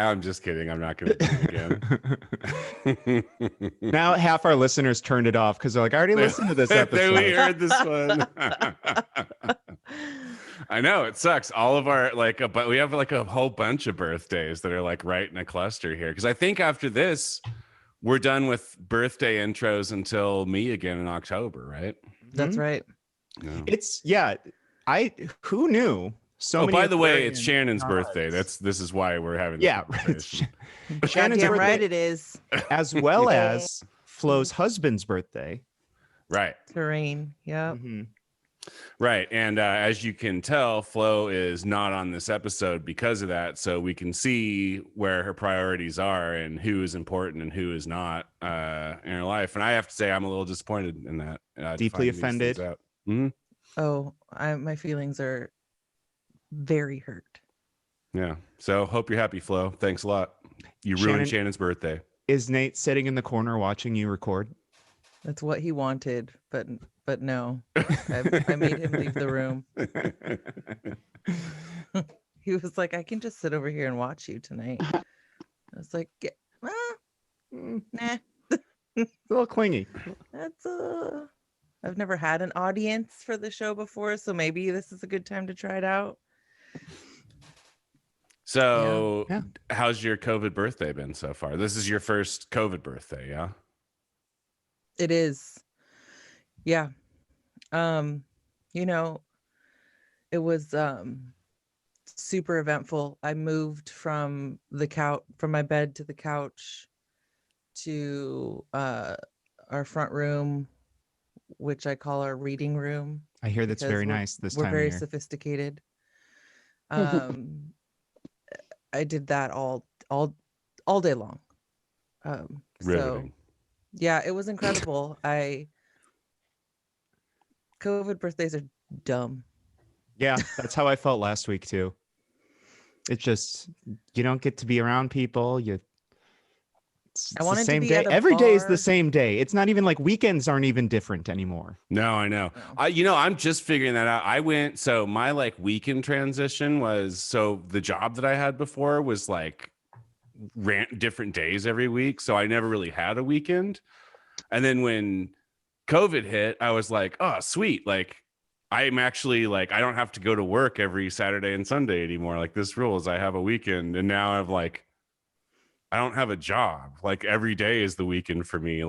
I'm just kidding. I'm not going to do it again. Now half our listeners turned it off because they're like, I already listened to this episode. We heard this one. I know it sucks. All of our but we have like a whole bunch of birthdays that are like right in a cluster here. Because I think after this, we're done with birthday intros until me again in October, right? That's right. Yeah. Who knew? So many by the way, it's Shannon's birthday. This is why we're having this Shannon's Goddamn birthday, right it is. as well as Flo's husband's birthday. Right. Terrain. Yeah. Mm-hmm. Right. And as you can tell, Flo is not on this episode because of that. So we can see where her priorities are and who is important and who is not in her life. And I have to say, I'm a little disappointed in that. Deeply offended. Mm-hmm. Oh, my feelings are very hurt. Yeah. So hope you're happy, Flo. Thanks a lot. You ruined Shannon's birthday. Is Nate sitting in the corner watching you record? That's what he wanted, but no. I made him leave the room. He was like, I can just sit over here and watch you tonight. I was like, nah. A little clingy. That's I've never had an audience for the show before, so maybe this is a good time to try it out. So how's your COVID birthday been so far? This is your first COVID birthday, yeah? It is. Yeah. It was super eventful. I moved from my bed to the couch to our front room, which I call our reading room. I hear that's very nice this time. We're very sophisticated. I did that all day long. So yeah, it was incredible. COVID birthdays are dumb. Yeah, that's how I felt last week too. It's just, you don't get to be around people. It's the same day. Every day is the same day. It's not even like weekends aren't even different anymore. No, I know. I'm just figuring that out. So my weekend transition was, so the job that I had before was ran different days every week. So I never really had a weekend. And then when COVID hit, I was like, oh, sweet. I'm actually I don't have to go to work every Saturday and Sunday anymore. This rules. I have a weekend. And now I've I don't have a job. Every day is the weekend for me.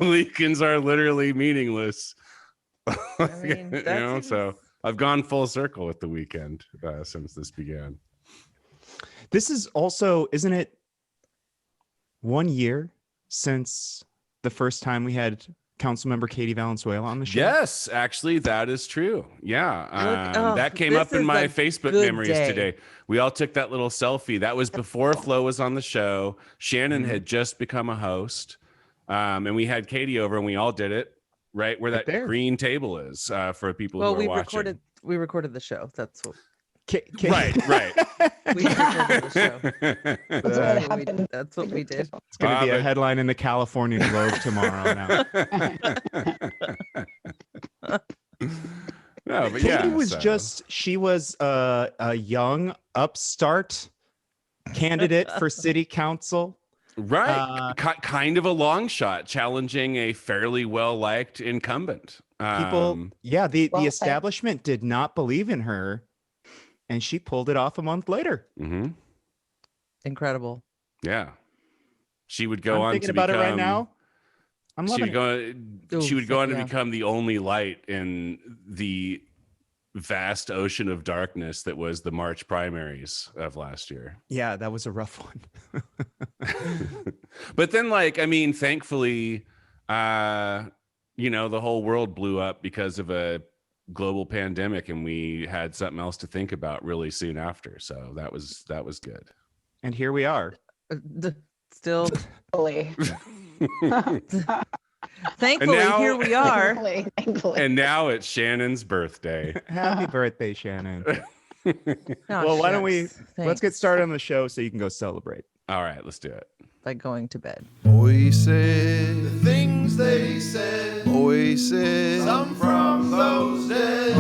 Weekends are literally meaningless. So I've gone full circle with the weekend since this began. This is also, isn't it 1 year since the first time we had Councilmember Katie Valenzuela on the show? Yes, actually, that is true. Yeah. That came up in my Facebook memories today. We all took that little selfie. That was before Flo was on the show. Shannon had just become a host. And we had Katie over and we all did it right where that green table is for people who are watching. We recorded the show. That's what. Right. We recorded the show. That's what we did. It's going to be a headline in the California Globe tomorrow now. No, but Katie she was a young upstart candidate for city council. Right. Kind of a long shot, challenging a fairly well-liked incumbent. The establishment did not believe in her, and she pulled it off a month later. Mm-hmm. Incredible. Yeah. She would go on to become... about it right now. She would go on to become the only light in the vast ocean of darkness that was the March primaries of last year. Yeah, that was a rough one. But then, thankfully, the whole world blew up because of a global pandemic, and we had something else to think about really soon after. So that was good. And here we are. Still. Thankfully, here we are. Thankfully. And now it's Shannon's birthday. Happy birthday, Shannon. Why don't let's get started on the show so you can go celebrate. All right, let's do it. By going to bed. Voices, the things they said. Voices, some from those dead.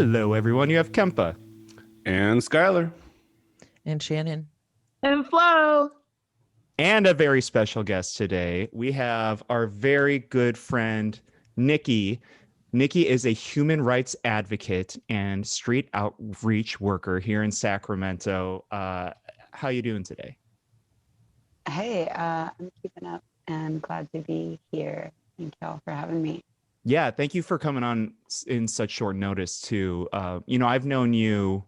Hello, everyone. You have Kempa. And Skylar. And Shannon. And Flo. And a very special guest today. We have our very good friend, Niki. Niki is a human rights advocate and street outreach worker here in Sacramento. How you doing today? Hey, I'm keeping up and glad to be here. Thank y'all for having me. Yeah, thank you for coming on in such short notice too. I've known you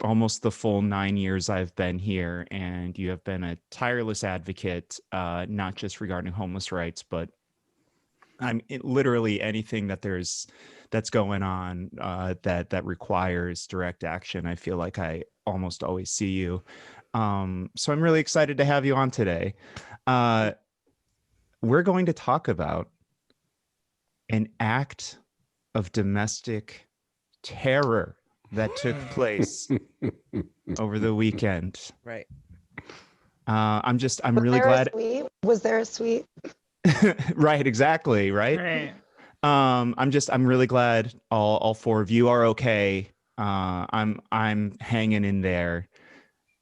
almost the full 9 years I've been here, and you have been a tireless advocate, not just regarding homeless rights, but literally anything that's going on that requires direct action. I feel like I almost always see you. So I'm really excited to have you on today. We're going to talk about an act of domestic terror that took place over the weekend. Right. I'm really glad. Was there a suite? Right, exactly. Right. I'm really glad all four of you are okay. I'm hanging in there.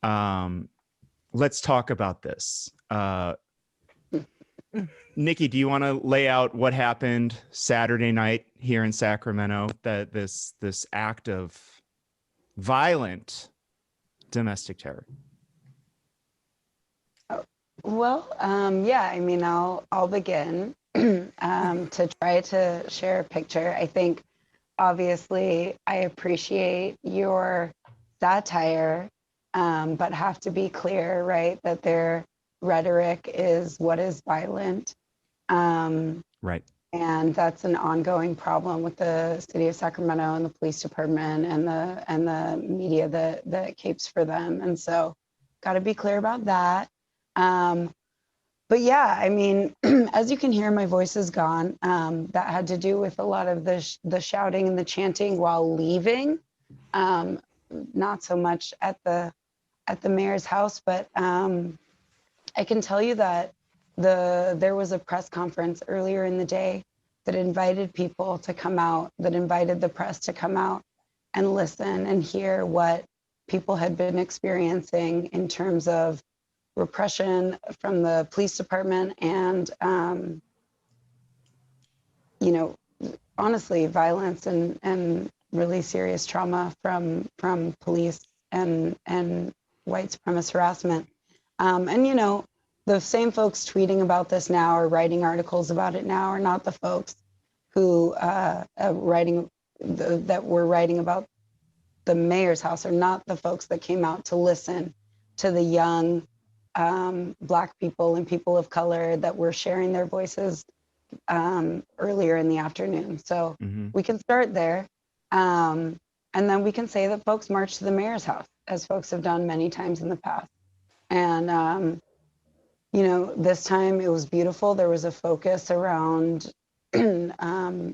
Let's talk about this. Niki, do you want to lay out what happened Saturday night here in Sacramento? That this act of violent domestic terror. Well, yeah. I mean, I'll begin to try to share a picture. I think, obviously, I appreciate your satire, but have to be clear, right, that their rhetoric is what is violent. Right. And that's an ongoing problem with the city of Sacramento and the police department and the media that capes for them. And so got to be clear about that. But yeah, I mean, as you can hear, my voice is gone. That had to do with a lot of the shouting and the chanting while leaving. Not so much at the mayor's house, but I can tell you that there was a press conference earlier in the day that invited people to come out, that invited the press to come out and listen and hear what people had been experiencing in terms of repression from the police department and, honestly, violence and really serious trauma from police and white supremacist harassment. The same folks tweeting about this now or writing articles about it now are not the folks who that were writing about the mayor's house, are not the folks that came out to listen to the young Black people and people of color that were sharing their voices earlier in the afternoon. So we can start there. And then we can say that folks marched to the mayor's house, as folks have done many times in the past. And this time it was beautiful. There was a focus around, deaths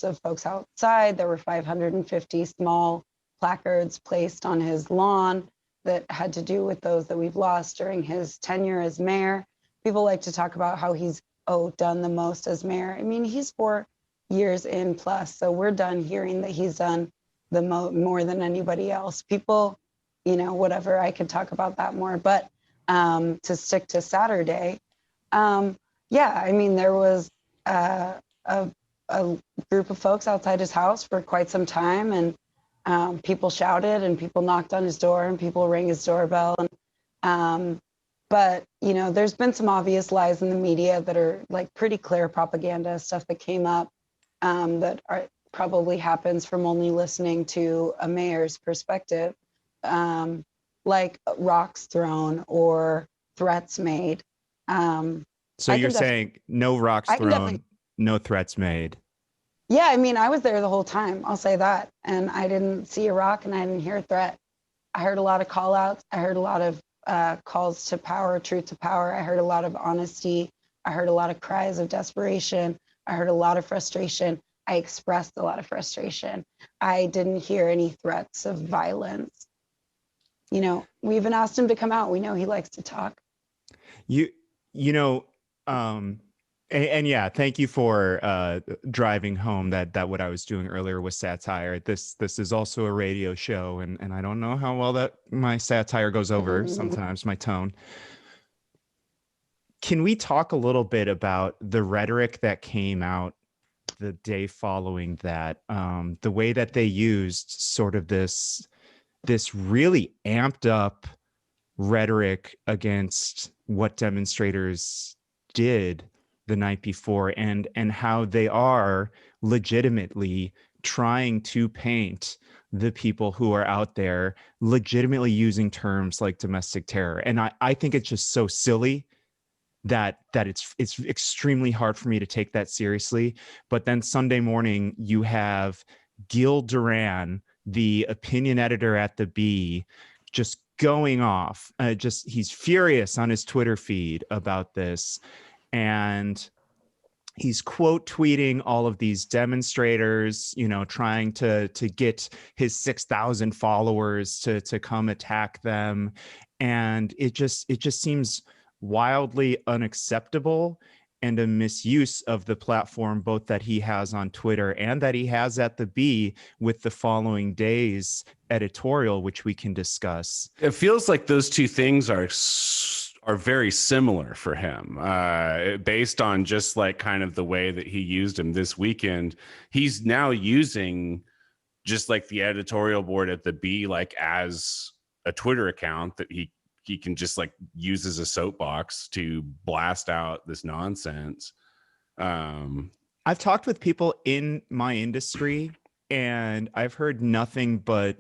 of folks outside. There were 550 small placards placed on his lawn that had to do with those that we've lost during his tenure as mayor. People like to talk about how he's, done the most as mayor. I mean, he's 4 years in plus, so we're done hearing that he's done the more than anybody else. People, whatever, I could talk about that more, but to stick to Saturday, there was a group of folks outside his house for quite some time, and people shouted and people knocked on his door and people rang his doorbell. And but there's been some obvious lies in the media that are like pretty clear propaganda stuff that came up that probably happens from only listening to a mayor's perspective. Like rocks thrown or threats made. So you're saying no rocks thrown, no threats made? Yeah, I mean, I was there the whole time, I'll say that. And I didn't see a rock and I didn't hear a threat. I heard a lot of call outs. I heard a lot of calls to power, truth to power. I heard a lot of honesty. I heard a lot of cries of desperation. I heard a lot of frustration. I expressed a lot of frustration. I didn't hear any threats of violence. We even asked him to come out. We know he likes to talk. And yeah, thank you for driving home that what I was doing earlier was satire. This is also a radio show, and I don't know how well that my satire goes over sometimes, my tone. Can we talk a little bit about the rhetoric that came out the day following that? The way that they used sort of this really amped up rhetoric against what demonstrators did the night before, and how they are legitimately trying to paint the people who are out there legitimately using terms like domestic terror. And I think it's just so silly that it's extremely hard for me to take that seriously. But then Sunday morning, you have Gil Duran, the opinion editor at the Bee, just going off. He's furious on his Twitter feed about this. And he's quote tweeting all of these demonstrators, trying to get his 6,000 followers to come attack them. And it just seems wildly unacceptable and a misuse of the platform, both that he has on Twitter and that he has at the Bee with the following day's editorial, which we can discuss. It feels like those two things are very similar for him, based on just like kind of the way that he used him this weekend. He's now using just like the editorial board at the Bee, like as a Twitter account that he can just like use as a soapbox to blast out this nonsense. I've talked with people in my industry, and I've heard nothing but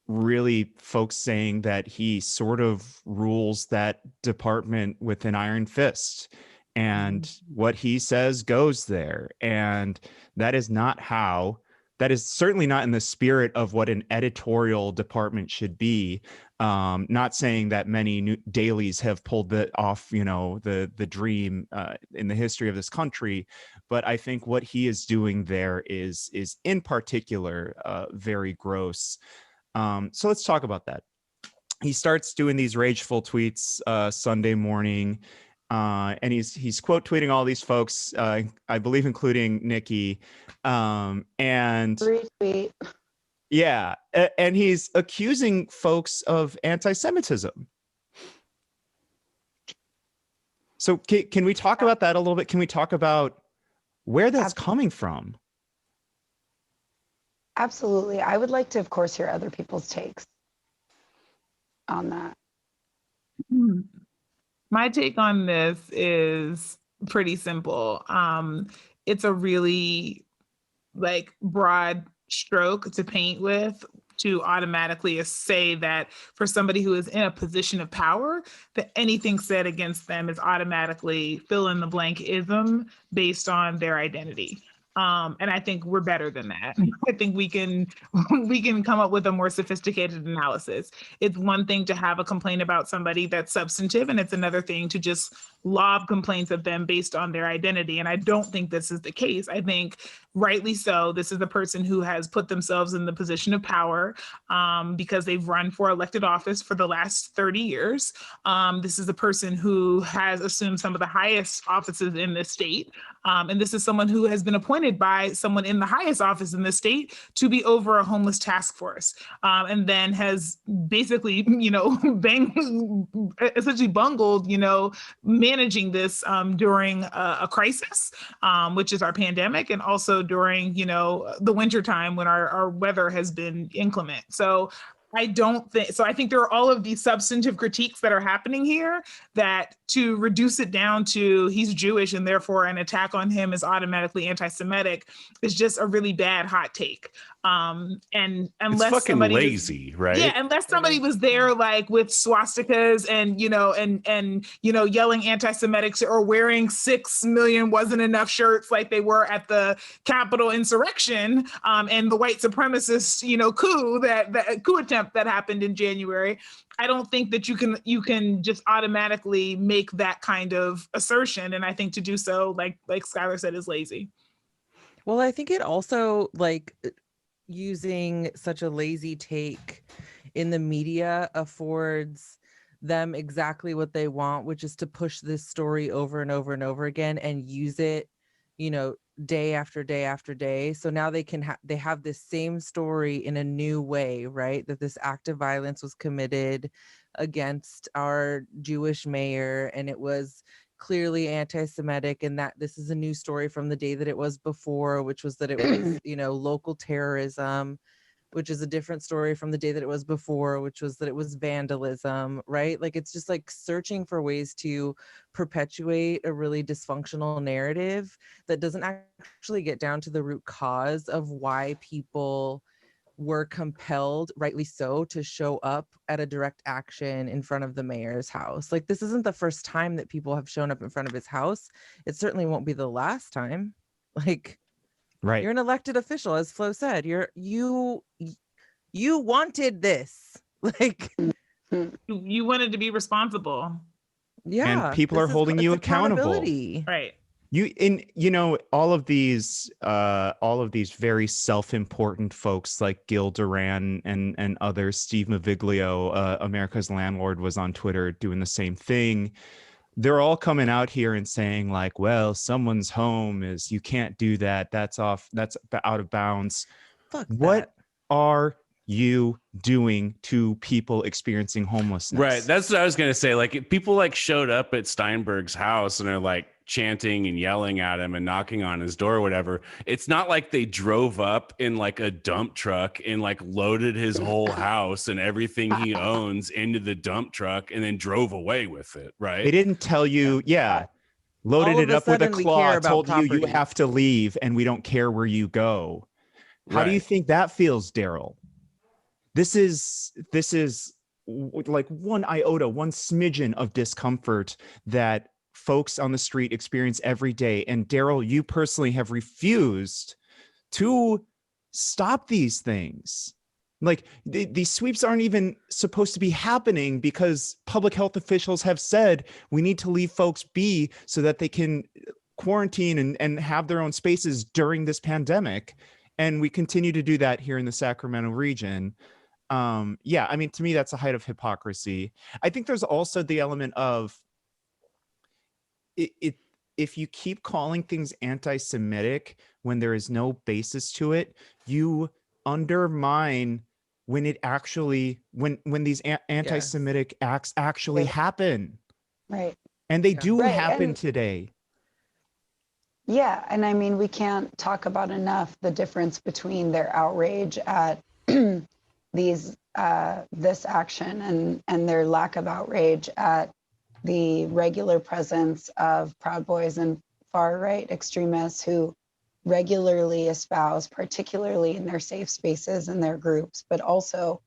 really folks saying that he sort of rules that department with an iron fist, and what he says goes there. And that is certainly not in the spirit of what an editorial department should be. Not saying that many dailies have pulled off, the dream in the history of this country, but I think what he is doing there is in particular very gross. So let's talk about that. He starts doing these rageful tweets Sunday morning, and he's quote tweeting all these folks, I believe, including Niki, and retweet. Yeah, and he's accusing folks of anti-Semitism. So can we talk about that a little bit? Can we talk about where that's coming from? Absolutely. I would like to, of course, hear other people's takes on that. My take on this is pretty simple. It's a really broad stroke to paint with, to automatically say that for somebody who is in a position of power, that anything said against them is automatically fill in the blank ism based on their identity. And I think we're better than that. I think we can come up with a more sophisticated analysis. It's one thing to have a complaint about somebody that's substantive, and it's another thing to just lob complaints at them based on their identity. And I don't think this is the case. I think rightly so, this is a person who has put themselves in the position of power because they've run for elected office for the last 30 years. This is a person who has assumed some of the highest offices in this state. And this is someone who has been appointed by someone in the highest office in the state to be over a homeless task force, and then has basically, essentially bungled, managing this during a crisis, which is our pandemic, and also during, the winter time when our weather has been inclement. So I think there are all of these substantive critiques that are happening here, that to reduce it down to he's Jewish and therefore an attack on him is automatically anti-Semitic is just a really bad hot take. And unless it's fucking lazy, right? Yeah, unless somebody was there with swastikas and yelling anti-Semitic or wearing 6 million wasn't enough shirts like they were at the Capitol insurrection and the white supremacist coup attempt that happened in January. I don't think that you can just automatically make that kind of assertion, and I think to do so, like Skylar said, is lazy. Well, I think it also using such a lazy take in the media affords them exactly what they want, which is to push this story over and over and over again and use it, you know, day after day after day. So now they can they have this same story in a new way, right? That this act of violence was committed against our Jewish mayor, and it was clearly anti-Semitic, and that this is a new story from the day that it was before, which was that it was, you know, local terrorism, which is a different story from the day that it was before, which was that it was vandalism, right? Like, it's just like searching for ways to perpetuate a really dysfunctional narrative that doesn't actually get down to the root cause of why people were compelled, rightly so, to show up at a direct action in front of the mayor's house. Like, this isn't the first time that people have shown up in front of his house. It certainly won't be the last time. Like, Right. you're an elected official, as Flo said. You wanted this. Like, you wanted to be responsible. Yeah. And people are holding you accountable. Right. All of these very self-important folks like Gil Duran and others, Steve Maviglio, America's Landlord, was on Twitter doing the same thing. They're all coming out here and saying like, well, someone's home you can't do that. That's out of bounds. Fuck what that. are you doing to people experiencing homelessness? Right. That's what I was going to say. Like, if people like showed up at Steinberg's house and are like chanting and yelling at him and knocking on his door or whatever, it's not like they drove up in like a dump truck and like loaded his whole house and everything he owns into the dump truck and then drove away with it. Right. They didn't tell you. Yeah. Loaded it up with a claw, told you have to leave and we don't care where you go. How do you think that feels, Darrell? This is like one iota, one smidgen of discomfort that folks on the street experience every day. And Darrell, you personally have refused to stop these things. Like, these sweeps aren't even supposed to be happening because public health officials have said we need to leave folks be so that they can quarantine and have their own spaces during this pandemic. And we continue to do that here in the Sacramento region. Yeah, I mean, to me, that's a height of hypocrisy. I think there's also the element of if you keep calling things anti-Semitic when there is no basis to it, you undermine when it actually when these anti-Semitic acts actually happen. Right. And they do happen today. Yeah, and I mean, we can't talk about enough the difference between their outrage at this action and their lack of outrage at the regular presence of Proud Boys and far-right extremists who regularly espouse, particularly in their safe spaces and their groups, but also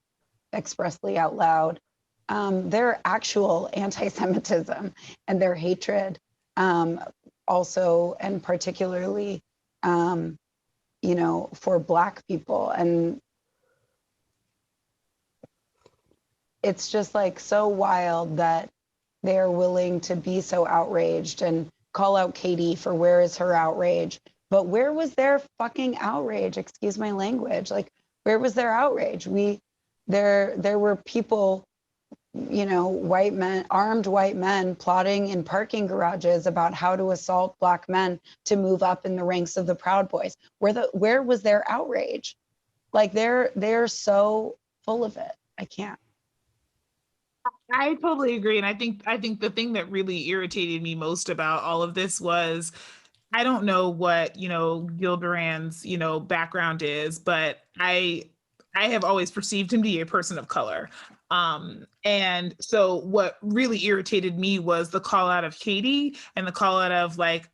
expressly out loud, their actual anti-Semitism and their hatred, also and particularly, for Black people. And it's just like so wild that they're willing to be so outraged and call out Katie for where is her outrage. But where was their fucking outrage? Excuse my language. Like, where was their outrage? There were people, white men, armed white men plotting in parking garages about how to assault Black men to move up in the ranks of the Proud Boys. Where was their outrage? Like, they're so full of it. I can't. I totally agree. And I think the thing that really irritated me most about all of this was, I don't know what, Gil Duran's, background is, but I have always perceived him to be a person of color. And so what really irritated me was the call out of Katie and the call out of like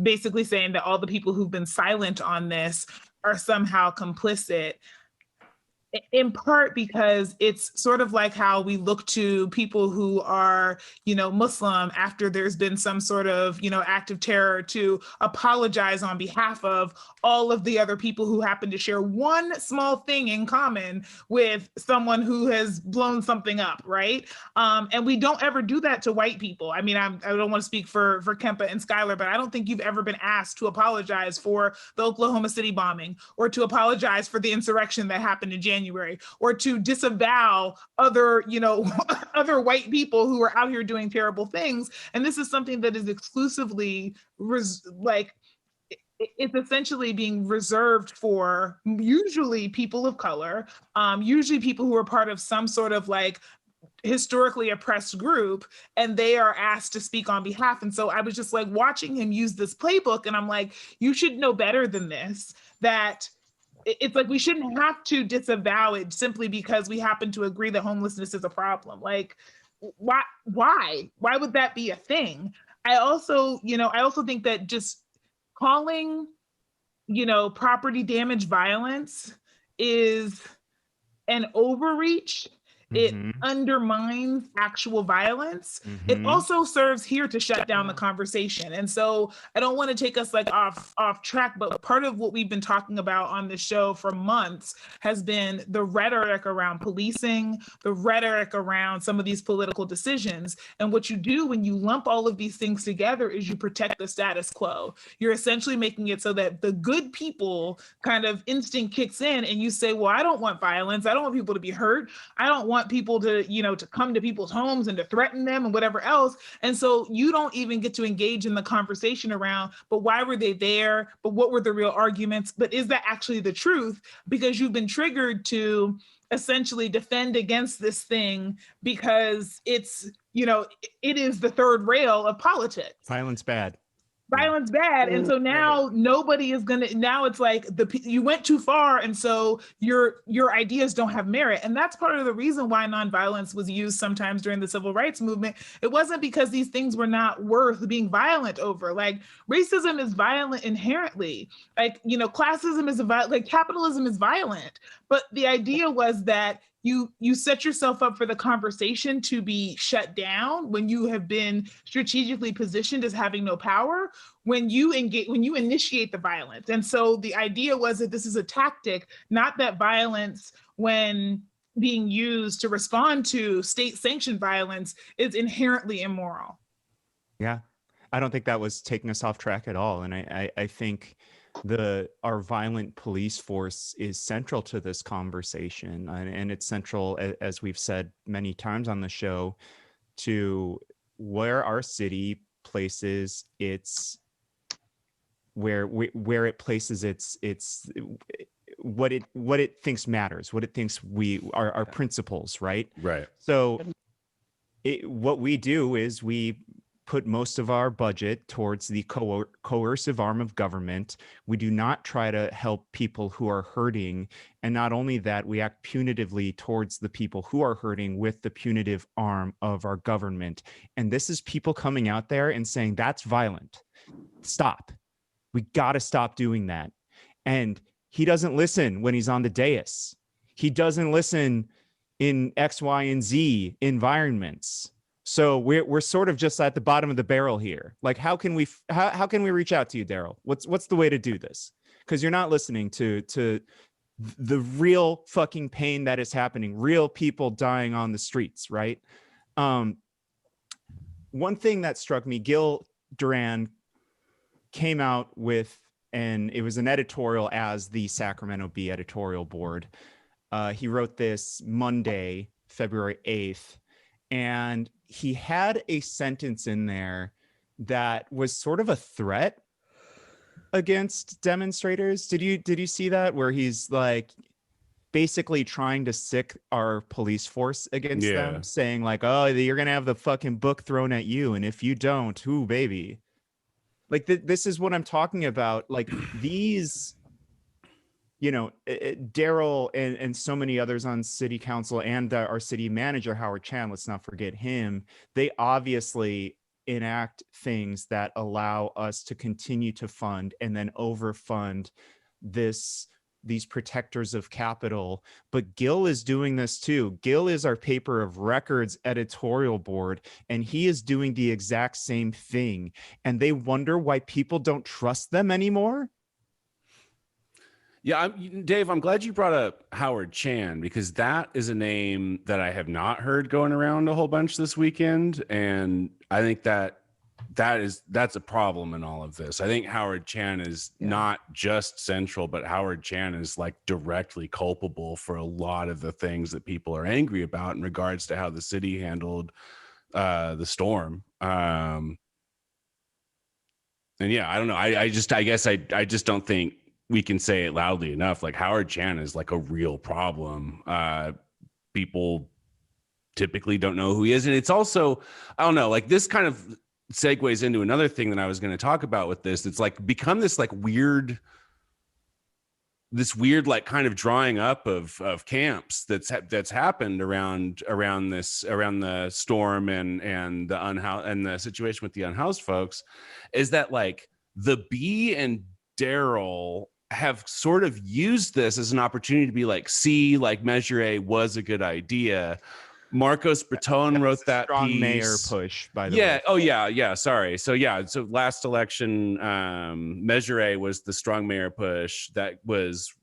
basically saying that all the people who've been silent on this are somehow complicit. In part because it's sort of like how we look to people who are, Muslim after there's been some sort of, act of terror to apologize on behalf of all of the other people who happen to share one small thing in common with someone who has blown something up, right? And we don't ever do that to white people. I mean, I don't want to speak for Kempa and Skylar, but I don't think you've ever been asked to apologize for the Oklahoma City bombing or to apologize for the insurrection that happened in January January, or to disavow other, other white people who are out here doing terrible things. And this is something that is exclusively it's essentially being reserved for usually people of color, usually people who are part of some sort of historically oppressed group, and they are asked to speak on behalf. And so I was just watching him use this playbook, and I'm like, you should know better than this, that it's we shouldn't have to disavow it simply because we happen to agree that homelessness is a problem. Why would that be a thing? I also think that just calling, property damage violence is an overreach. It undermines actual violence. It also serves here to shut down the conversation. And so I don't want to take us off track, but part of what we've been talking about on the show for months has been the rhetoric around policing, the rhetoric around some of these political decisions. And what you do when you lump all of these things together is you protect the status quo. You're essentially making it so that the good people kind of instinct kicks in, and you say, well, I don't want violence. I don't want people to be hurt. I don't want people to, to come to people's homes and to threaten them and whatever else. And so you don't even get to engage in the conversation around, but why were they there? But what were the real arguments? But is that actually the truth? Because you've been triggered to essentially defend against this thing because it's, it is the third rail of politics. Violence bad. Violence bad. And so now nobody is now it's you went too far. And so your ideas don't have merit. And that's part of the reason why nonviolence was used sometimes during the civil rights movement. It wasn't because these things were not worth being violent over. Racism is violent inherently. Classism is capitalism is violent. But the idea was that you set yourself up for the conversation to be shut down when you have been strategically positioned as having no power, when you initiate the violence. And so the idea was that this is a tactic, not that violence, when being used to respond to state-sanctioned violence, is inherently immoral. Yeah, I don't think that was taking us off track at all. And I think our violent police force is central to this conversation, and it's central, as we've said many times on the show, to where our city places its where it places its what it thinks matters, what it thinks our principles, right? So what we do is we put most of our budget towards the coercive arm of government. We do not try to help people who are hurting. And not only that, we act punitively towards the people who are hurting with the punitive arm of our government. And this is people coming out there and saying, that's violent. Stop. We got to stop doing that. And he doesn't listen when he's on the dais. He doesn't listen in X, Y, and Z environments. So we're sort of just at the bottom of the barrel here. How can we reach out to you, Darrell? What's the way to do this? Because you're not listening to the real fucking pain that is happening, real people dying on the streets, right? One thing that struck me, Gil Duran came out with, and it was an editorial as the Sacramento Bee editorial board. He wrote this Monday, February 8th. And he had a sentence in there that was sort of a threat against demonstrators. Did you see that, where he's basically trying to sick our police force against them, saying oh, you're gonna have the fucking book thrown at you, and if you don't, ooh, baby. This is what I'm talking about. These, Darrell and so many others on city council, and our city manager, Howard Chan, let's not forget him. They obviously enact things that allow us to continue to fund and then overfund these protectors of capital. But Gil is doing this too. Gil is our paper of records editorial board, and he is doing the exact same thing. And they wonder why people don't trust them anymore. Yeah, Dave, I'm glad you brought up Howard Chan, because that is a name that I have not heard going around a whole bunch this weekend. And I think that that's a problem in all of this. I think Howard Chan is not just central, but Howard Chan is like directly culpable for a lot of the things that people are angry about in regards to how the city handled the storm. And yeah, I don't know. I guess I just don't think we can say it loudly enough. Like Howard Chan is like a real problem. People typically don't know who he is. And it's also, I don't know, like this kind of segues into another thing that I was going to talk about with this. It's like become this weird like kind of drawing up of camps that's happened around the storm and the unhoused and the situation with the unhoused folks, is that like the B and Darrell have sort of used this as an opportunity to be like, see, like Measure A was a good idea. Marcos Breton wrote that strong piece. mayor push, by the way. Oh yeah. Sorry. So last election, Measure A was the strong mayor push that was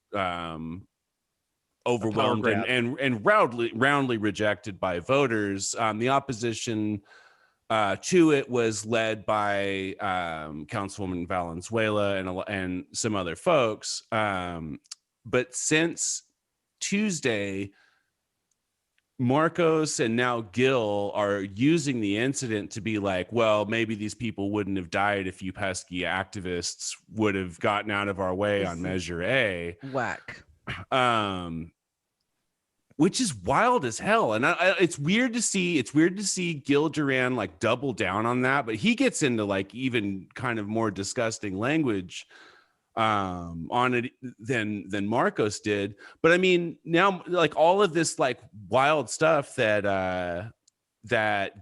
overwhelmed and roundly rejected by voters. The opposition to it was led by Councilwoman Valenzuela and some other folks. But since Tuesday, Marcos and now Gil are using the incident to be like, well, maybe these people wouldn't have died if you pesky activists would have gotten out of our way on Measure A. Whack. Which is wild as hell. And it's weird to see Gil Duran like double down on that, but he gets into like even kind of more disgusting language on it than Marcos did. But I mean, now like all of this like wild stuff that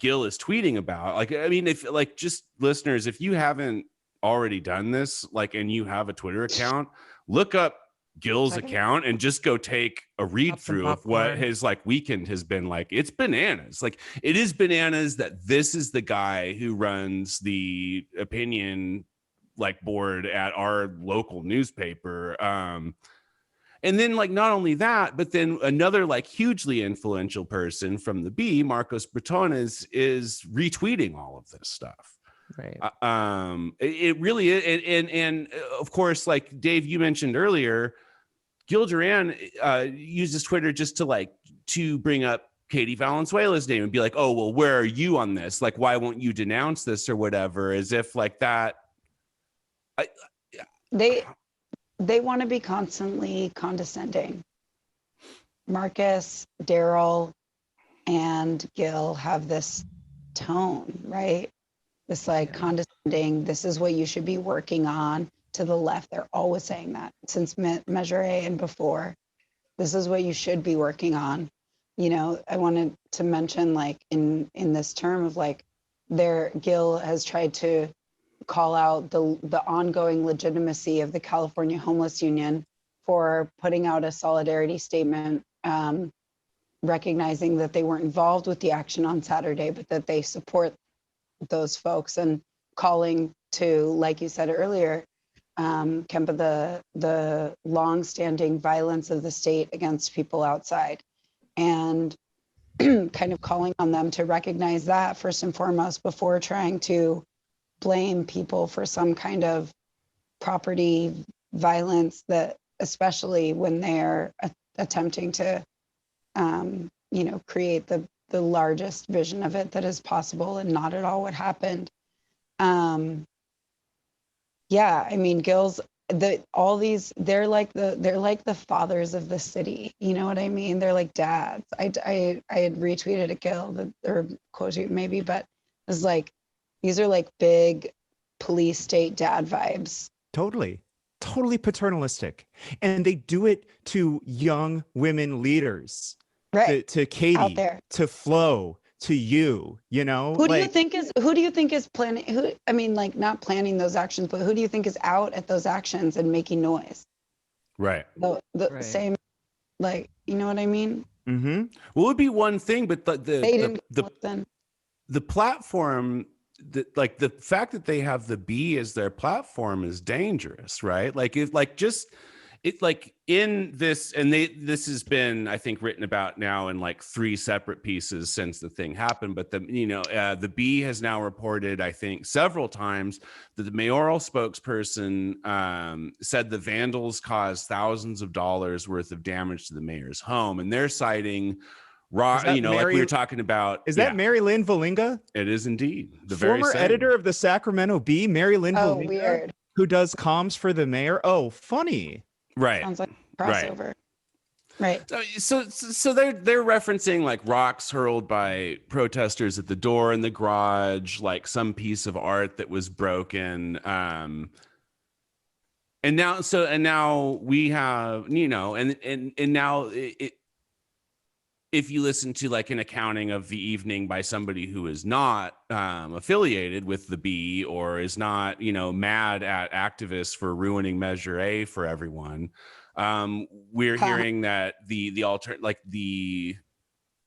Gil is tweeting about, like, I mean, if like just listeners, if you haven't already done this, like, and you have a Twitter account, look up Gil's account and just go take a read through of what his like weekend has been like. It's bananas. Like it is bananas that this is the guy who runs the opinion like board at our local newspaper. And then like not only that, but then another like hugely influential person from the B, Marcos Breton, is retweeting all of this stuff. Right. It really is. And of course, like Dave, you mentioned earlier, Gil Duran uses Twitter just to bring up Katie Valenzuela's name and be like, oh, well, where are you on this? Like, why won't you denounce this or whatever? As if like that. They want to be constantly condescending. Marcus, Darrell, and Gil have this tone, right? This like condescending, this is what you should be working on. To the left, they're always saying that since Measure A and before. This is what you should be working on. You know, I wanted to mention like in this term of like Gil has tried to call out the ongoing legitimacy of the California Homeless Union for putting out a solidarity statement, recognizing that they weren't involved with the action on Saturday, but that they support those folks, and calling to, like you said earlier, Kempa, the long-standing violence of the state against people outside, and kind of calling on them to recognize that first and foremost before trying to blame people for some kind of property violence, that especially when they're attempting to create the largest vision of it that is possible and not at all what happened. I mean, Gil's they're like the fathers of the city. You know what I mean? They're like dads. I had retweeted a Gil or quote you maybe, but it was like, these are like big police state dad vibes. Totally paternalistic. And they do it to young women leaders, right? To Katie, to Flo, to you know. Who do you think is planning? Not planning those actions, but who do you think is out at those actions and making noise? Right. The right. Same, like, you know what I mean? Mm-hmm. Well, it would be one thing, but the platform, the fact that they have the B as their platform is dangerous, right? Like, if like just it like in this, and this has been, I think, written about now in like 3 separate pieces since the thing happened. But the Bee has now reported, I think, several times that the mayoral spokesperson said the vandals caused thousands of dollars worth of damage to the mayor's home, and they're citing like we were talking about. Is that Mary Lynn Valinga? It is indeed the former editor of the Sacramento Bee, Mary Lynn Valinga, weird. Who does comms for the mayor. Oh, funny. Right. Sounds like crossover. Right. So they're referencing like rocks hurled by protesters at the door in the garage, like some piece of art that was broken. And now we have, and now if you listen to like an accounting of the evening by somebody who is not affiliated with the Bee or is not, mad at activists for ruining Measure A for everyone, we're hearing that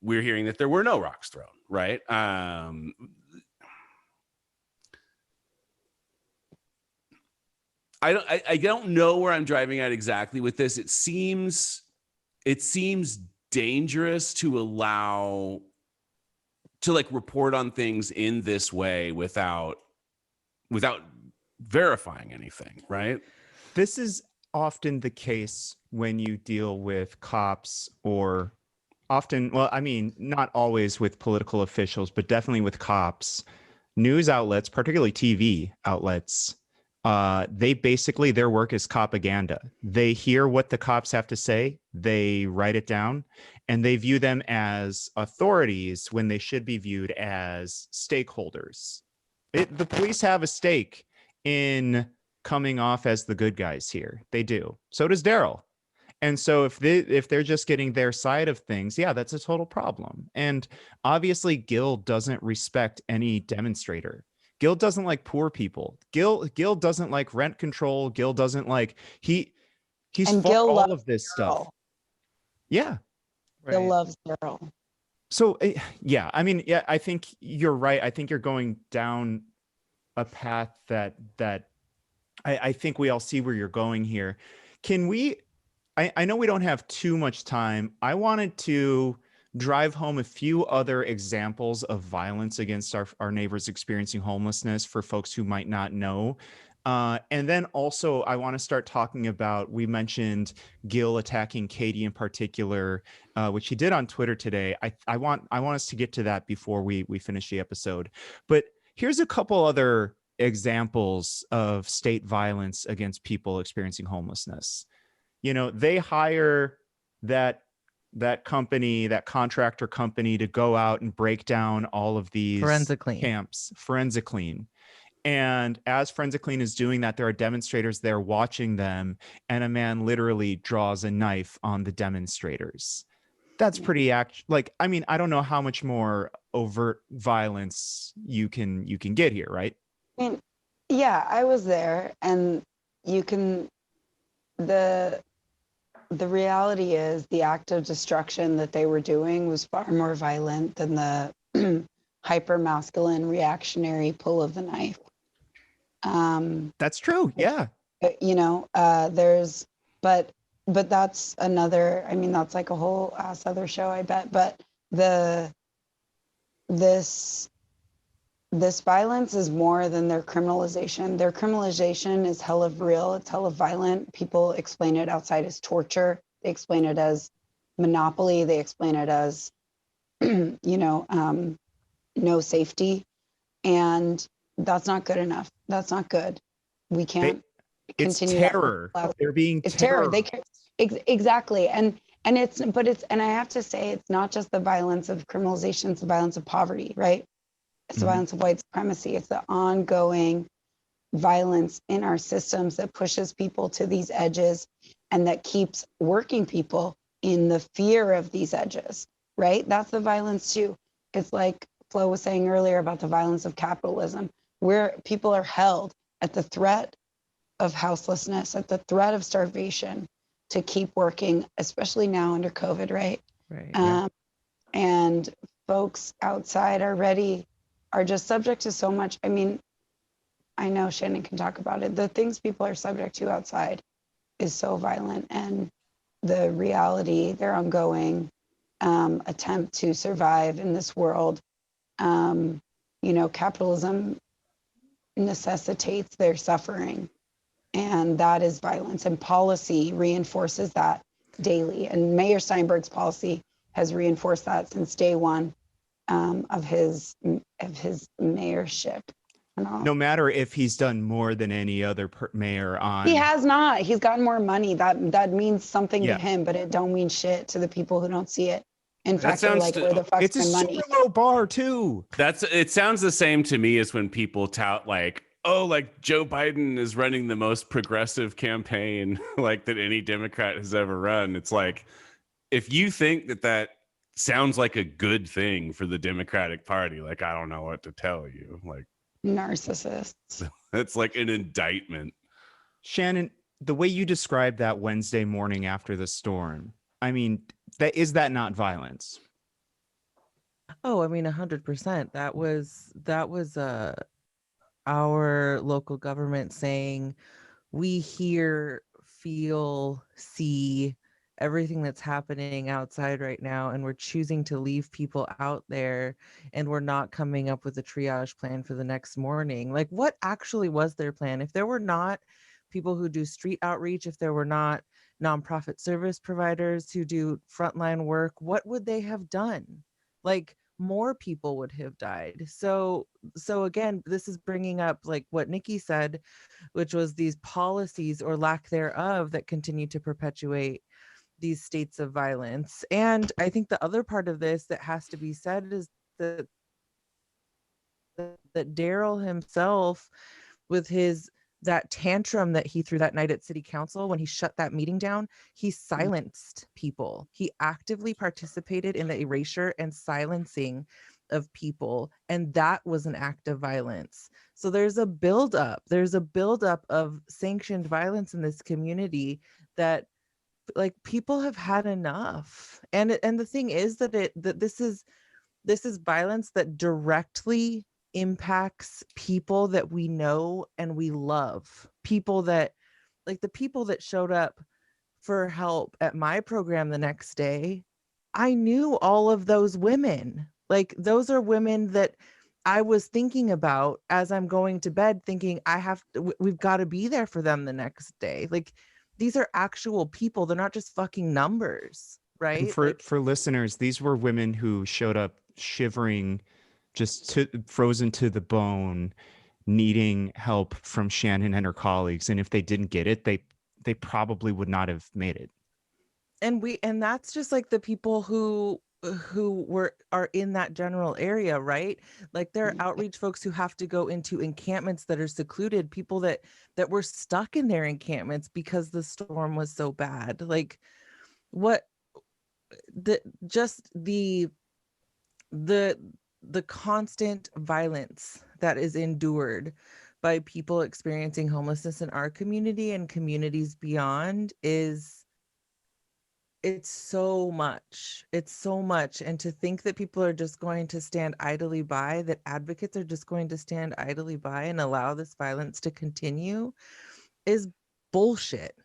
we're hearing that there were no rocks thrown, right? I don't know where I'm driving at exactly with this. It seems dangerous to allow to like report on things in this way without verifying anything, right? This is often the case when you deal with cops, or often, well, I mean, not always with political officials, but definitely with cops. News outlets, particularly TV outlets, they basically, their work is propaganda. They hear what the cops have to say, they write it down, and they view them as authorities when they should be viewed as stakeholders. The police have a stake in coming off as the good guys here. They do. So does Darrell. And so if they're just getting their side of things, yeah, that's a total problem. And obviously Gil doesn't respect any demonstrator. Gil doesn't like poor people. Gil doesn't like rent control. Gil doesn't like he's fought all of this stuff. Yeah. Gil loves Darrell. So yeah, I mean, yeah, I think you're right. I think you're going down a path that I think we all see where you're going here. Can we, I know we don't have too much time. I wanted to drive home a few other examples of violence against our neighbors experiencing homelessness for folks who might not know. And then also I want to start talking about, we mentioned Gil attacking Katie in particular, which he did on Twitter today. I want us to get to that before we finish the episode. But here's a couple other examples of state violence against people experiencing homelessness. They hire that company, that contractor company, to go out and break down all of these camps, Forensic Clean. And as Forensic Clean is doing that, there are demonstrators there watching them, and a man literally draws a knife on the demonstrators. That's pretty I mean, I don't know how much more overt violence you can get here, right? I mean, yeah, I was there, and the reality is the act of destruction that they were doing was far more violent than the hyper masculine reactionary pull of the knife. That's true. Yeah. But that's another, I mean, that's like a whole other show, I bet. But this violence is more than their criminalization. Their criminalization is hell of real. It's hell of violent. People explain it outside as torture. They explain it as monopoly. They explain it as, no safety. And that's not good enough. That's not good. We can't continue. It's terror. They're being it's terror. Exactly. And I have to say, it's not just the violence of criminalization, it's the violence of poverty, right? It's the violence of white supremacy. It's the ongoing violence in our systems that pushes people to these edges and that keeps working people in the fear of these edges, right? That's the violence too. It's like Flo was saying earlier about the violence of capitalism, where people are held at the threat of houselessness, at the threat of starvation to keep working, especially now under COVID, right? Right. And folks outside are just subject to so much. I mean, I know Shannon can talk about it. The things people are subject to outside is so violent, and the reality, their ongoing attempt to survive in this world. Capitalism necessitates their suffering, and that is violence, and policy reinforces that daily. And Mayor Steinberg's policy has reinforced that since day one of his mayorship. No matter if he's done more than any other mayor on. He has not. He's gotten more money. That means something to him, but it don't mean shit to the people who don't see it. In fact, they're like, where the fuck's my money? It's a super low bar too. It sounds the same to me as when people tout like, oh, like Joe Biden is running the most progressive campaign like that any Democrat has ever run. It's like, if you think that sounds like a good thing for the Democratic Party, like, I don't know what to tell you. Like, narcissists. That's like an indictment. Shannon, the way you described that Wednesday morning after the storm, I mean, is that not violence? Oh, I mean, 100%. That was our local government saying, we hear, feel, see everything that's happening outside right now, and we're choosing to leave people out there, and we're not coming up with a triage plan for the next morning. Like, what actually was their plan? If there were not people who do street outreach, if there were not nonprofit service providers who do frontline work, what would they have done? Like, more people would have died. So again, this is bringing up like what Niki said, which was these policies or lack thereof that continue to perpetuate these states of violence. And I think the other part of this that has to be said is that Darrell himself, with that tantrum that he threw that night at city council when he shut that meeting down, he silenced people. He actively participated in the erasure and silencing of people, and that was an act of violence. So there's a buildup of sanctioned violence in this community that, like, people have had enough. And the thing is that this is violence that directly impacts people that we know and we love. People that, like, the people that showed up for help at my program the next day, I knew all of those women. Like, those are women that I was thinking about as I'm going to bed, thinking we've got to be there for them the next day. Like, these are actual people. They're not just fucking numbers, right? And for listeners, these were women who showed up shivering, just frozen to the bone, needing help from Shannon and her colleagues. And if they didn't get it, they probably would not have made it. And that's just like the people who are in that general area, right? Like, there are outreach folks who have to go into encampments that are secluded, people that were stuck in their encampments because the storm was so bad. Like, the constant violence that is endured by people experiencing homelessness in our community and communities beyond it's so much. And to think that people are just going to stand idly by, that advocates are just going to stand idly by and allow this violence to continue, is bullshit.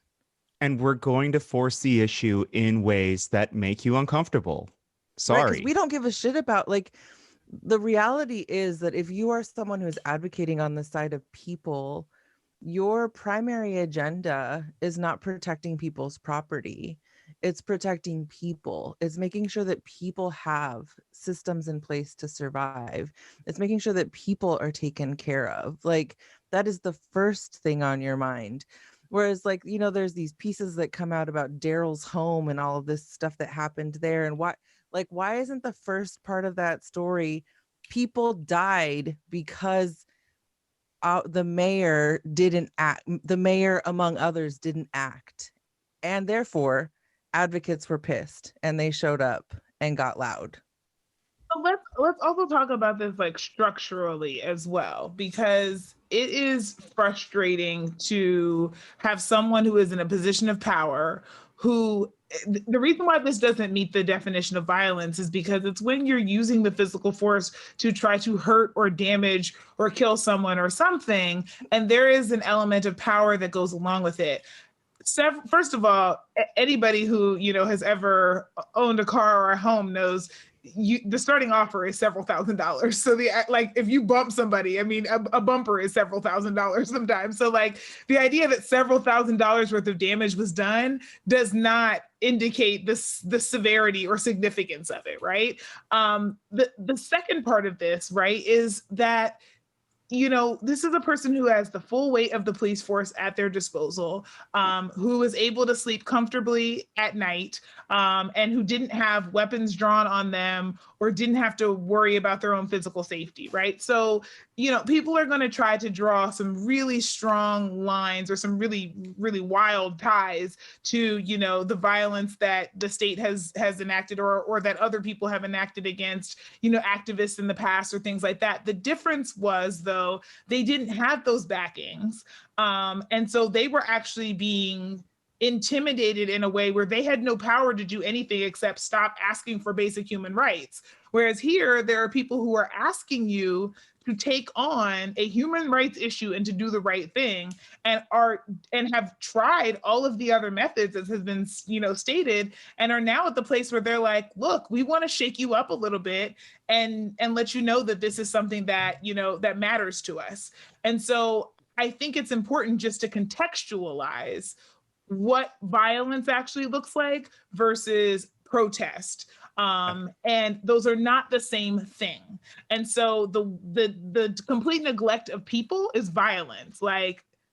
And we're going to force the issue in ways that make you uncomfortable. Sorry. Right, 'cause we don't give a shit about, like, the reality is that if you are someone who is advocating on the side of people, your primary agenda is not protecting people's property. It's protecting people. It's making sure that people have systems in place to survive. It's making sure that people are taken care of. Like, that is the first thing on your mind. Whereas, like, you know, there's these pieces that come out about Darrell's home and all of this stuff that happened there. And why isn't the first part of that story, people died because the mayor didn't act, the mayor among others didn't act, and therefore advocates were pissed and they showed up and got loud. So let's also talk about this, like, structurally as well, because it is frustrating to have someone who is in a position of power who, the reason why this doesn't meet the definition of violence is because it's when you're using the physical force to try to hurt or damage or kill someone or something, and there is an element of power that goes along with it. First of all, anybody who, has ever owned a car or a home knows the starting offer is several $1,000s. So if you bump somebody, I mean, a bumper is several $1,000s sometimes. So the idea that several $1,000s worth of damage was done does not indicate the severity or significance of it, right? The second part of this, right, is that this is a person who has the full weight of the police force at their disposal, who is able to sleep comfortably at night, and who didn't have weapons drawn on them or didn't have to worry about their own physical safety, right? So, people are going to try to draw some really strong lines or some really, really wild ties to, the violence that the state has enacted or that other people have enacted against, activists in the past or things like that. The difference was, though, they didn't have those backings. And so they were actually being intimidated in a way where they had no power to do anything except stop asking for basic human rights. Whereas here, there are people who are asking you to take on a human rights issue and to do the right thing, and have tried all of the other methods, as has been, stated, and are now at the place where they're like, look, we want to shake you up a little bit and let you know that this is something that, that matters to us. And so I think it's important just to contextualize what violence actually looks like versus protest. And those are not the same thing. And so the complete neglect of people is violence.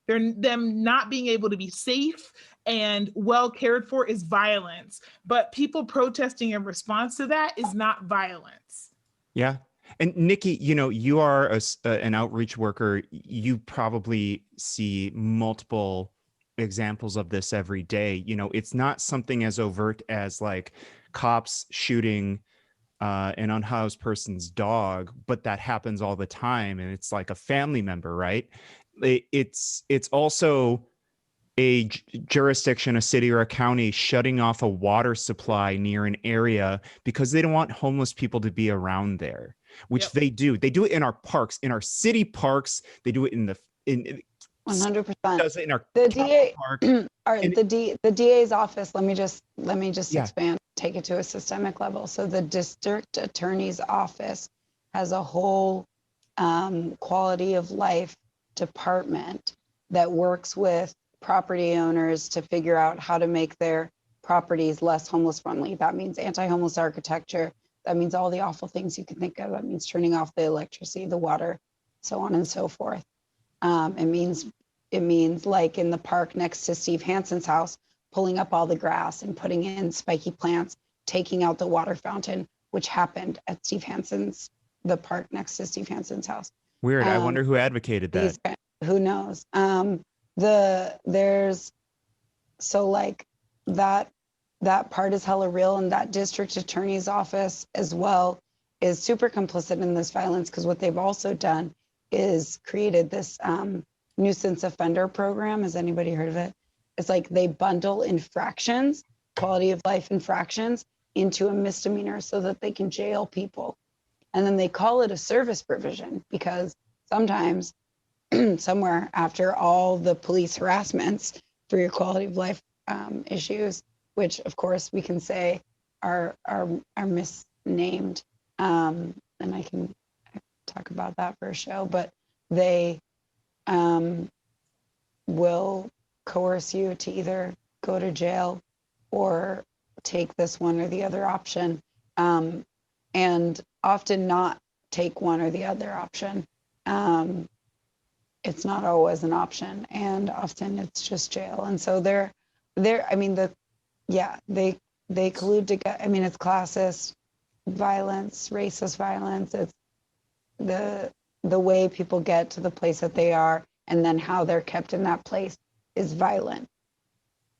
Them not being able to be safe and well cared for is violence. But people protesting in response to that is not violence. Yeah. And Niki, you are an outreach worker. You probably see multiple examples of this every day. It's not something as overt as cops shooting an unhoused person's dog, but that happens all the time, and it's like a family member, right? It's also a jurisdiction, a city or a county shutting off a water supply near an area because they don't want homeless people to be around there, which They do. They do it in our parks, in our city parks. They do it in 100%. Does it in our the DA park. the DA's office. Let me just expand, take it to a systemic level. So the district attorney's office has a whole quality of life department that works with property owners to figure out how to make their properties less homeless friendly. That means anti-homeless architecture. That means all the awful things you can think of. That means turning off the electricity, the water, so on and so forth. It means like in the park next to Steve Hansen's house, pulling up all the grass and putting in spiky plants, taking out the water fountain, which happened at the park next to Steve Hansen's house. Weird. I wonder who advocated that. Who knows? That part is hella real, and that district attorney's office as well is super complicit in this violence, because what they've also done is created this nuisance offender program. Has anybody heard of it? It's like they bundle infractions, quality of life infractions, into a misdemeanor so that they can jail people. And then they call it a service provision because sometimes somewhere after all the police harassments for your quality of life issues, which of course we can say are misnamed, and I can talk about that for a show, but they will coerce you to either go to jail or take this one or the other option, and often not take one or the other option. It's not always an option, and often it's just jail. And so they collude together. I mean, it's classist violence, racist violence. It's the way people get to the place that they are, and then how they're kept in that place is violent.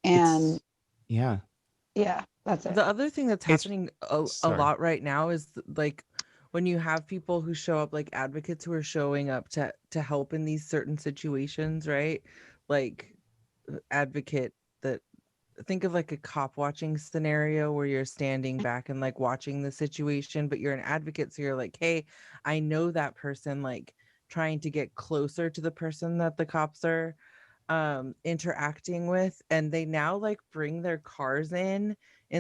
And that's it. The other thing that's happening a lot right now is when you have people who show up, like advocates who are showing up to help in these certain situations, right? Like advocate that, think of like a cop watching scenario where you're standing back and like watching the situation, but you're an advocate. So you're like, hey, I know that person, like trying to get closer to the person that the cops are interacting with, and they now like bring their cars in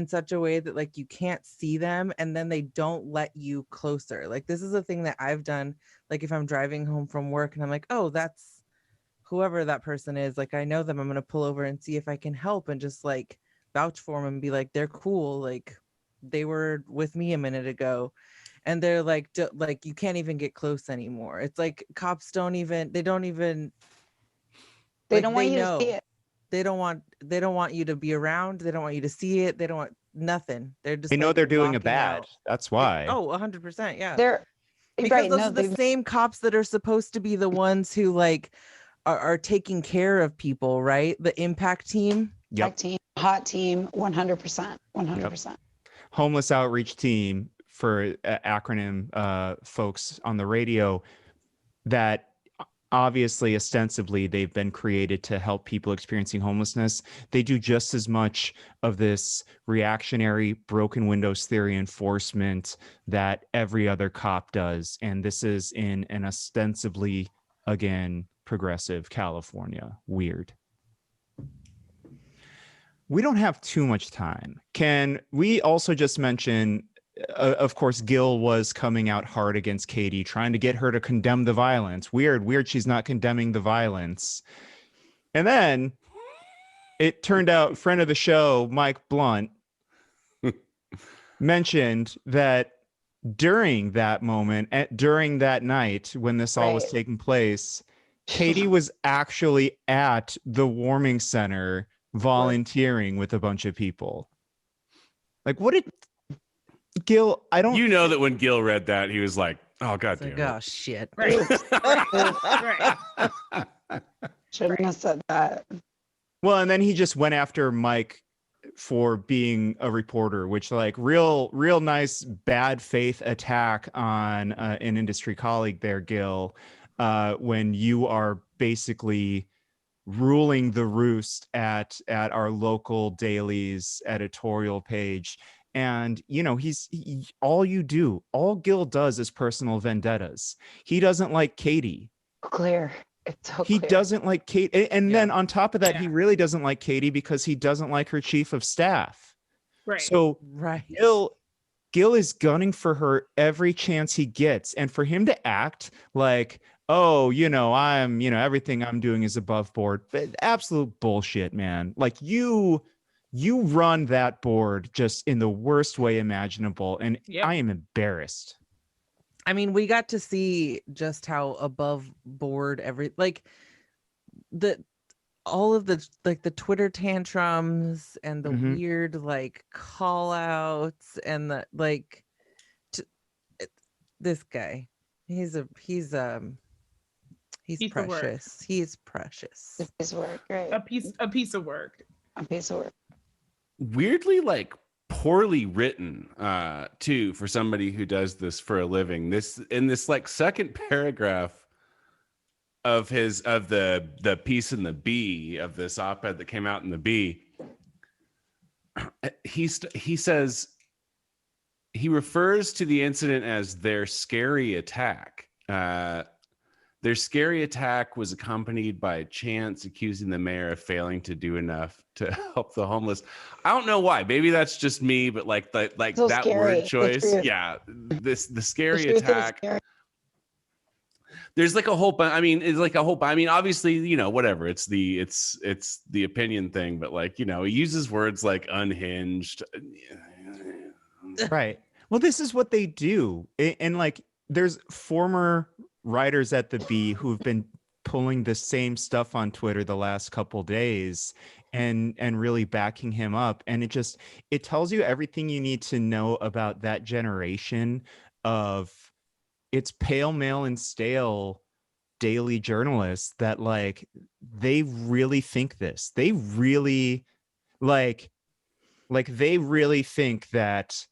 such a way that like you can't see them, and then they don't let you closer. Like this is a thing that I've done, like if I'm driving home from work and I'm like, oh, that's whoever that person is, like I know them, I'm gonna pull over and see if I can help and just like vouch for them and be like, they're cool, like they were with me a minute ago. And they're like, like you can't even get close anymore. It's like cops don't even They like, don't want they you know. to see it. They don't want you to be around. They don't want you to see it. They don't want nothing. They're just They know like, they're doing a walking bad. out. That's why. Oh, 100%. Yeah. They're Because right. those No, are the same cops that are supposed to be the ones who like are taking care of people, right? The impact team. Yep. team, hot team, 100%, 100%. Homeless outreach team for acronym folks on the radio that obviously ostensibly they've been created to help people experiencing homelessness. They do just as much of this reactionary broken windows theory enforcement that every other cop does. And this is in an ostensibly, again, progressive California. Weird. We don't have too much time. Can we also just mention, of course, Gil was coming out hard against Katie, trying to get her to condemn the violence. Weird, she's not condemning the violence. And then it turned out friend of the show, Mike Blunt, mentioned that during that moment, during that night when this all was taking place, Katie was actually at the warming center volunteering with a bunch of people. Like, what did Gil? I don't. You know that when Gil read that, he was like, "Oh God damn like, it!" oh shit. Right. Right. Shouldn't have said that. Well, and then he just went after Mike for being a reporter, which like real nice bad faith attack on an industry colleague there, Gil, when you are basically ruling the roost at our local daily's editorial page. And you know, all Gil does is personal vendettas. He doesn't like Katie. Clear. It's so He clear. doesn't like Katie. And then on top of that, he really doesn't like Katie because he doesn't like her chief of staff. Right. So Gil is gunning for her every chance he gets. And for him to act like, oh, I'm, everything I'm doing is above board. But absolute bullshit, man. Like you run that board just in the worst way imaginable. And I am embarrassed. I mean, we got to see just how above board all of the Twitter tantrums and the weird like call outs and the like this guy, he's precious. He is precious. It's his work, right? A piece of work. A piece of work. Weirdly, like poorly written too, for somebody who does this for a living. This like second paragraph of the piece in the Bee, of this op-ed that came out in the Bee, he says, he refers to the incident as their scary attack. Their scary attack was accompanied by chants accusing the mayor of failing to do enough to help the homeless. I don't know why. Maybe that's just me, but like that scary word choice. Yeah, the scary attack. There's like a whole. Obviously, whatever. It's the opinion thing, but like, he uses words like unhinged. Right. Well, this is what they do, and like, there's former writers at the Bee who've been pulling the same stuff on Twitter the last couple days and really backing him up. And it tells you everything you need to know about that generation of it's pale, male, and stale daily journalists that like, they really think this. They really they really think that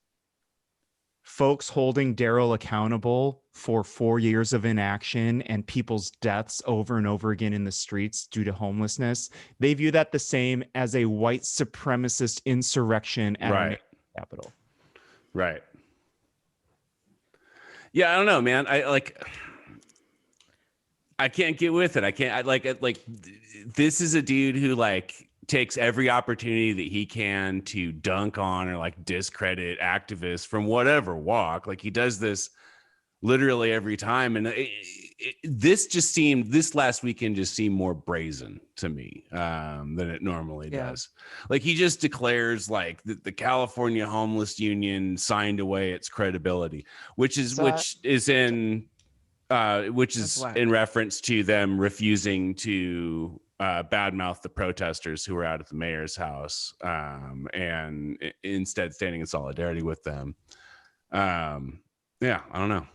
folks holding Darrell accountable for 4 years of inaction and people's deaths over and over again in the streets due to homelessness, they view that the same as a white supremacist insurrection at our capital. Right. Yeah, I don't know, man. I can't get with it. I can't. This is a dude who like takes every opportunity that he can to dunk on or like discredit activists from whatever walk. Like he does this literally every time, and this last weekend just seemed more brazen to me than it normally does. Like he just declares like the California Homeless Union signed away its credibility, which is in reference to them refusing to badmouth the protesters who were out at the mayor's house, and instead standing in solidarity with them. I don't know.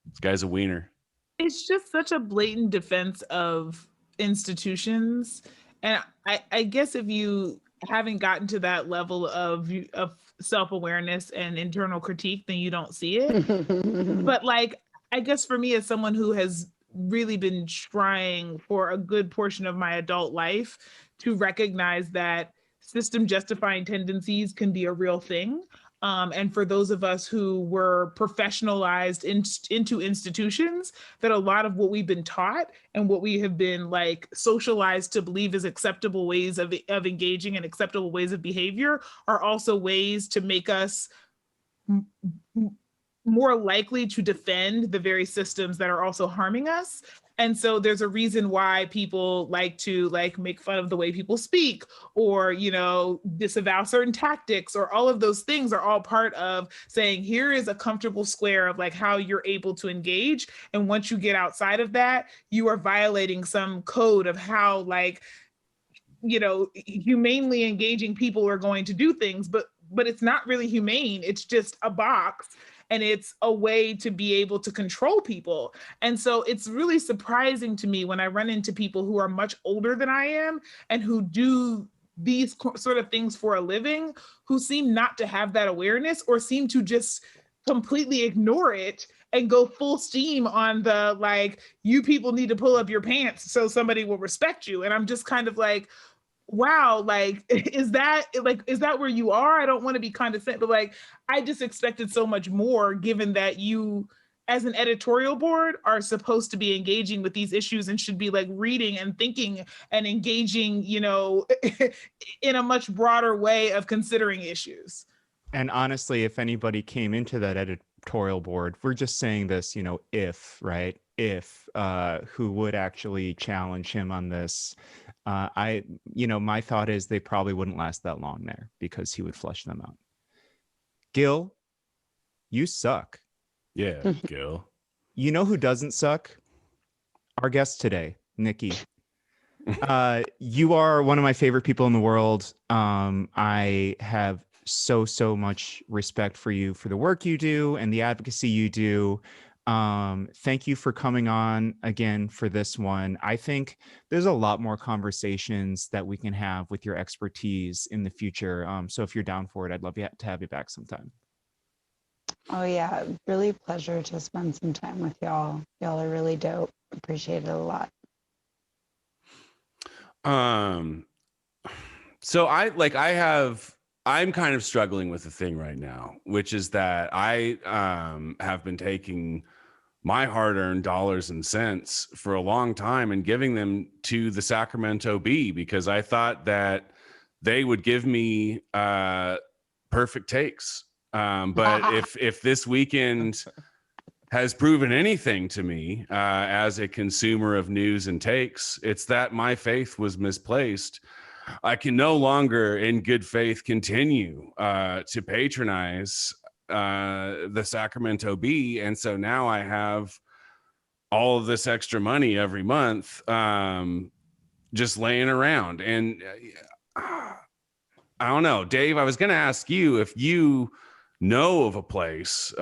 This guy's a wiener. It's just such a blatant defense of institutions. And I guess if you haven't gotten to that level of self-awareness and internal critique, then you don't see it. But like, I guess for me, as someone who has really been trying for a good portion of my adult life to recognize that system justifying tendencies can be a real thing. And for those of us who were professionalized into institutions, that a lot of what we've been taught and what we have been like socialized to believe is acceptable ways of engaging and acceptable ways of behavior are also ways to make us more likely to defend the very systems that are also harming us. And so there's a reason why people like to like make fun of the way people speak or, you know, disavow certain tactics, or all of those things are all part of saying, here is a comfortable square of like how you're able to engage. And once you get outside of that, you are violating some code of how like, you know, humanely engaging people are going to do things, but it's not really humane. It's just a box. And it's a way to be able to control people. And so it's really surprising to me when I run into people who are much older than I am and who do these sort of things for a living, who seem not to have that awareness or seem to just completely ignore it and go full steam on the, like, you people need to pull up your pants so somebody will respect you. And I'm just kind of like, wow, like, is that where you are? I don't want to be condescending, but like, I just expected so much more, given that you, as an editorial board, are supposed to be engaging with these issues and should be like reading and thinking and engaging, you know, in a much broader way of considering issues. And honestly, if anybody came into that editorial board, we're just saying this, you know, if who would actually challenge him on this. My thought is they probably wouldn't last that long there because he would flush them out. Gil, you suck. Yeah, Gil. You know who doesn't suck? Our guest today, Niki. You are one of my favorite people in the world. I have so much respect for you, for the work you do and the advocacy you do. Thank you for coming on again for this one. I think there's a lot more conversations that we can have with your expertise in the future. So if you're down for it, I'd love to have you back sometime. Oh yeah, really pleasure to spend some time with y'all. Y'all are really dope. Appreciate it a lot. So I'm kind of struggling with a thing right now, which is that I have been taking my hard-earned dollars and cents for a long time and giving them to the Sacramento Bee because I thought that they would give me perfect takes. But if this weekend has proven anything to me as a consumer of news and takes, it's that my faith was misplaced. I can no longer, in good faith, continue to patronize the Sacramento Bee. And so now I have all of this extra money every month just laying around. And I don't know, Dave, I was going to ask you if you know of a place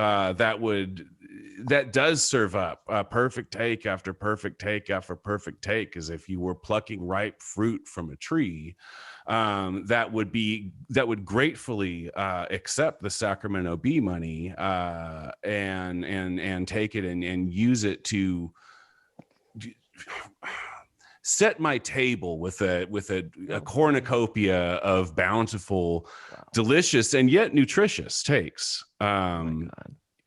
that does serve up a perfect take after perfect take after perfect take, as if you were plucking ripe fruit from a tree, that would gratefully accept the Sacramento Bee money and take it and use it to set my table with a cornucopia of bountiful, delicious, and yet nutritious takes.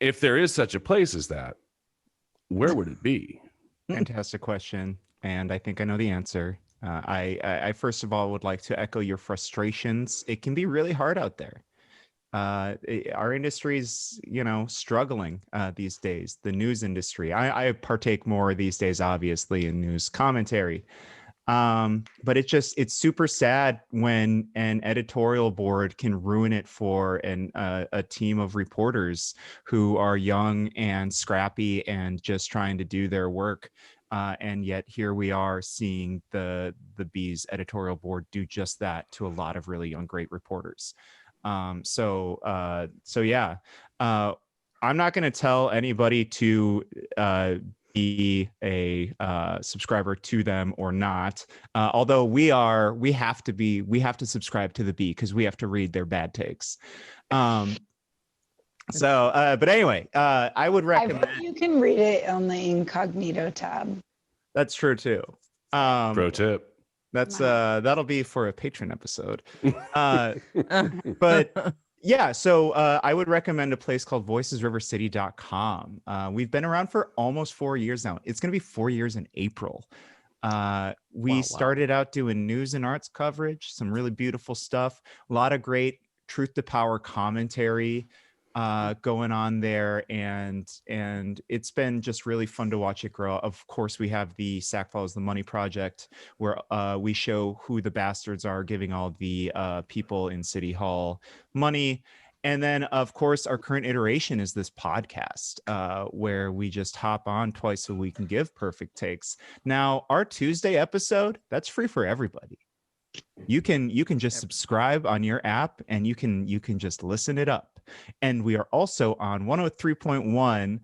If there is such a place as that, where would it be? Fantastic question, and I think I know the answer. I first of all would like to echo your frustrations. It can be really hard out there. Our industry's, struggling these days. The news industry. I partake more these days, obviously, in news commentary. But it's super sad when an editorial board can ruin it for a team of reporters who are young and scrappy and just trying to do their work. And yet here we are seeing the Bee's editorial board do just that to a lot of really young, great reporters. So yeah, I'm not going to tell anybody to be a subscriber to them or not. Although we have to subscribe to the Bee because we have to read their bad takes. But anyway, I would recommend. You can read it on the incognito tab. That's true too. Pro tip. That'll be for a patron episode. But yeah, so I would recommend a place called voicesrivercity.com. We've been around for almost 4 years now. It's going to be 4 years in April. We started out doing news and arts coverage, some really beautiful stuff, a lot of great truth to power commentary going on there, and it's been just really fun to watch it grow. Of course, we have the Sac Follows the Money project, where we show who the bastards are giving all the people in City Hall money. And then, of course, our current iteration is this podcast, where we just hop on twice a week and give perfect takes. Now, our Tuesday episode, that's free for everybody. You can just subscribe on your app, and you can just listen it up. And we are also on 103.1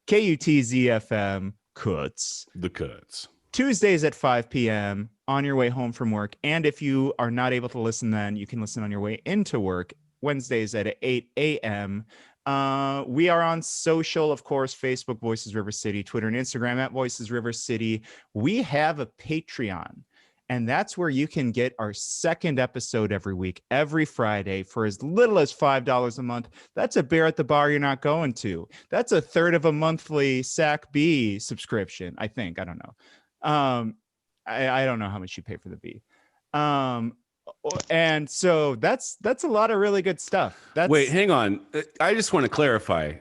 KUTZ FM Cuts. The Cuts. Tuesdays at 5 p.m. on your way home from work. And if you are not able to listen then, you can listen on your way into work. Wednesdays at 8 a.m. We are on social, of course, Facebook, Voices River City, Twitter and Instagram at Voices River City. We have a Patreon. And that's where you can get our second episode every week, every Friday, for as little as $5 a month. That's a beer at the bar you're not going to. That's a third of a monthly SAC B subscription, I think. I don't know. I don't know how much you pay for the B. And so that's a lot of really good stuff. Wait, hang on. I just want to clarify.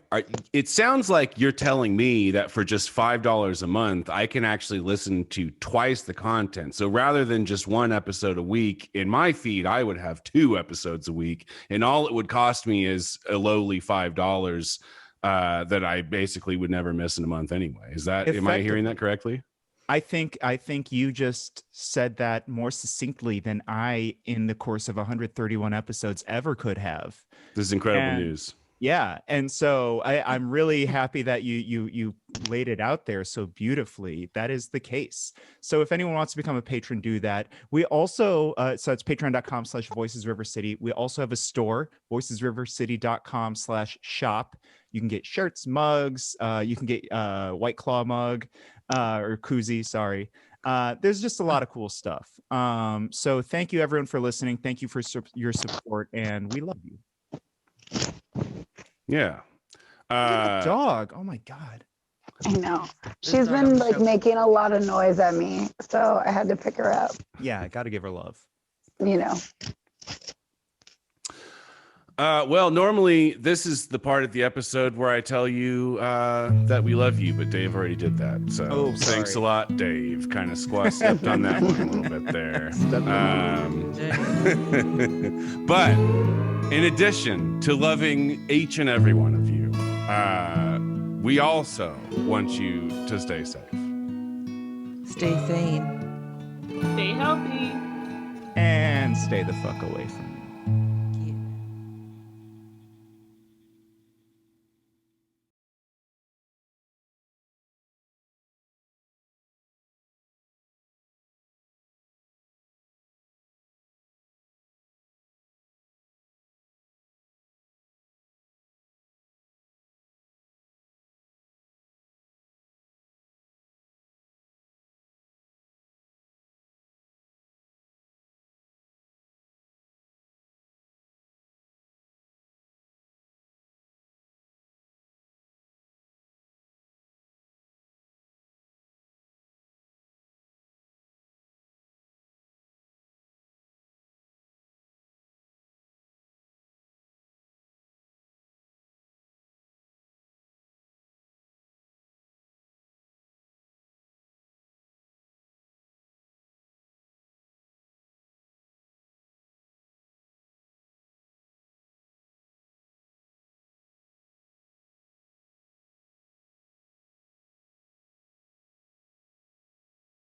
It sounds like you're telling me that for just $5 a month, I can actually listen to twice the content. So rather than just one episode a week in my feed, I would have 2 episodes a week, and all it would cost me is a lowly $5 that I basically would never miss in a month anyway. Am I hearing that correctly? I think you just said that more succinctly than I, in the course of 131 episodes, ever could have. This is incredible news. Yeah, and so I'm really happy that you laid it out there so beautifully. That is the case. So if anyone wants to become a patron, do that. We also so it's patreon.com/voicesrivercity. We also have a store, voicesrivercity.com/shop. You can get shirts, mugs. You can get White Claw mug. Or koozie, sorry. There's just a lot of cool stuff. So thank you everyone for listening. Thank you for your support, and we love you. Yeah. Dog. Oh my God. I know. She's been making a lot of noise at me, so I had to pick her up. Yeah, I got to give her love. Well, normally this is the part of the episode where I tell you that we love you, but Dave already did that. So thanks a lot, Dave. Kind of stepped on that one a little bit there. But in addition to loving each and every one of you, we also want you to stay safe. Stay sane. Stay healthy. And stay the fuck away from